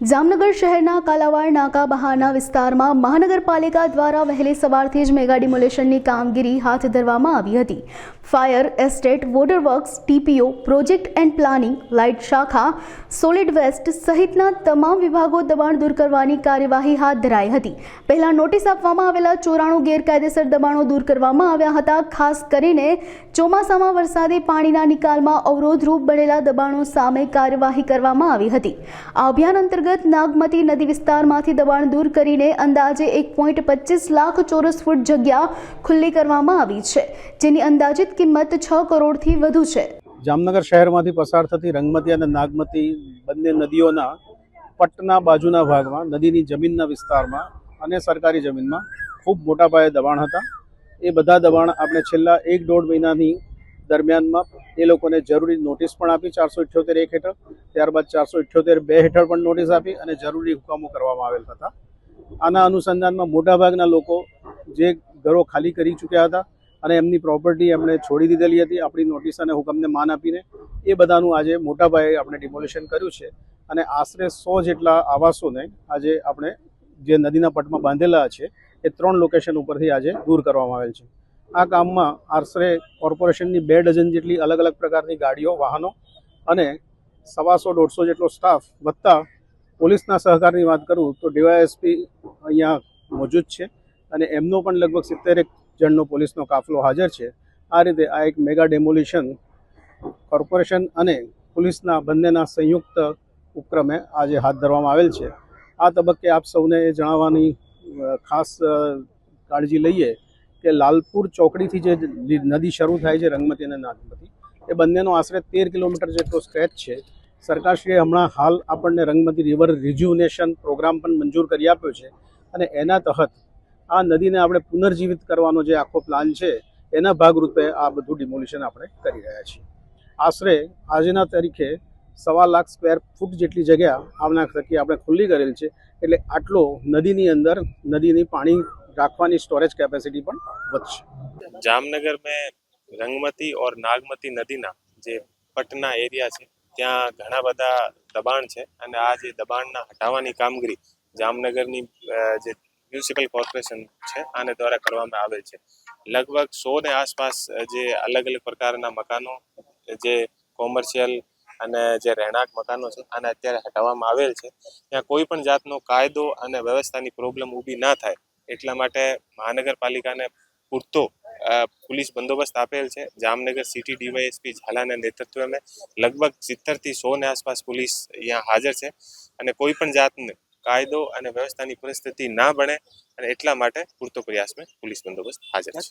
જામનગર શહેરના કાલાવાડ નાકા બહારના વિસ્તારમાં મહાનગરપાલિકા દ્વારા વહેલી સવારથી જ મેગા ડિમોલેશનની કામગીરી હાથ ધરવામાં આવી હતી. Fire estate, water works, TPO, project and planning, light શાખા, સોલિડ વેસ્ટ સહિતના તમામ વિભાગો દબાણ દૂર કરવાની કાર્યવાહી હાથ ધરાઈ હતી. પહેલા નોટિસ આપવામાં આવેલા 94 ગેરકાયદેસર દબાણો દૂર કરવામાં આવ્યા હતા. ખાસ કરીને ચોમાસામાં વરસાદી પાણીના નિકાલમાં અવરોધરૂપ બનેલા દબાણો સામે કાર્યવાહી કરવામાં આવી હતી. આ અભિયાન અંતર્ગત નાગમતી નદી વિસ્તારમાંથી દબાણ દૂર કરીને અંદાજે 1.25 લાખ ચોરસ ફૂટ જગ્યા ખુલ્લી કરવામાં આવી છે, જેની અંદાજિત કિંમત 6 કરોડથી વધુ છે. જામનગર શહેરમાંથી પસાર થતી રંગમતી અને નાગમતી બંને નદીઓના પટના બાજુના ભાગમાં નદીની જમીનના વિસ્તારમાં અને સરકારી જમીનમાં ખૂબ મોટા પાયે દબાણ હતા. એ બધા દબાણ આપણે છેલ્લા 1-1.5 મહિનાની દરમિયાનમાં એ લોકોને જરૂરી નોટિસ પણ આપી 478 1 હેઠળ, ત્યારબાદ 478 2 હેઠળ પણ નોટિસ આપી અને જરૂરી હુકમો કરવામાં આવેલ હતા. આના અનુસંધાનમાં મોટાભાગના લોકો જે ઘરો ખાલી કરી ચૂક્યા હતા અને એમની પ્રોપર્ટી એમણે છોડી દીધેલી હતી આપણી નોટિસ અને હુકમને માન આપીને, એ બધાનું આજે મોટા પાયે આપણે ડિમોલિશન કર્યું છે અને આશરે 100 જેટલા આવાસોને આજે આપણે જે નદીના પટમાં બાંધેલા છે એ 3 લોકેશન ઉપરથી આજે દૂર કરવામાં આવેલ છે. આ કામમાં આશરે કોર્પોરેશનની 2 ડઝન જેટલી અલગ અલગ પ્રકારની ગાડીઓ, વાહનો અને 125-150 જેટલો સ્ટાફ વત્તા પોલીસના સહકારની વાત કરું તો ડીવાયએસપી અહીંયા મોજૂદ છે અને એમનો પણ લગભગ 70 જણનો પોલીસનો કાફલો હાજર છે. આ રીતે આ એક મેગા ડેમોલિશન કોર્પોરેશન અને પોલીસના બંનેના સંયુક્ત ઉપક્રમે આજે હાથ ધરવામાં આવેલ છે. આ તબક્કે આપ સૌને એ જણાવવાની ખાસ કાળજી લઈએ કે લાલપુર ચોકડીથી જે નદી શરૂ થાય છે રંગમતી અને નાગમતી, એ બંનેનો આશરે 13 કિલોમીટર જેટલો સ્ટ્રેચ છે. સરકારશ્રીએ હમણાં હાલ આપણને રંગમતી રિવર રિજ્યુનેશન પ્રોગ્રામ પણ મંજૂર કરી આપ્યો છે અને એના તહત આ નદીને આપણે પુનર્જીવિત કરવાનો જે આખો પ્લાન છે એના ભાગરૂપે આ બધું ડિમોલિશન આપણે કરી રહ્યા છીએ. આશરે આજના તારીખે 1.25 લાખ સ્ક્વેર ફૂટ જેટલી જગ્યા આમના થકી આપણે ખુલ્લી કરેલ છે. એટલે આટલો નદીની અંદર નદીની પાણી રાખવાની સ્ટોરેજ कैपेसिटी પણ વધશે. जामनगर में रंगमती और नागमती नदीना જે પટના એરિયા છે ત્યાં ઘણા બધા દબાણ છે અને આ જે દબાણના હટાવવાની કામગીરી જામનગરની જે મ્યુનિસિપલ કોર્પોરેશન છે આને દ્વારા કરવામાં આવેલ છે. લગભગ 100 ને આસપાસ જે અલગ અલગ પ્રકારના મકાનો, જે કોમર્શિયલ અને જે રહેણાંક મકાનો છે આને અત્યારે હટાવવામાં આવેલ છે. ત્યાં કોઈ પણ જાતનો કાયદો અને વ્યવસ્થાની પ્રોબ્લેમ ઊભી ના થાય એટલા માટે મહાનગરપાલિકાને પૂરતો पुलिस बंदोबस्त आपेल है. जामनगर सिटी डीवायएसपी झालाना नेतृत्व में लगभग 70 થી 100 ने आसपास पुलिस यहाँ हाजर है અને કોઈ પણ જાતને કાયદો અને વ્યવસ્થાની પરિસ્થિતિ ના બને અને એટલા માટે પૂરતો પ્રયાસમાં પોલીસ બંદોબસ્ત હાજર છે.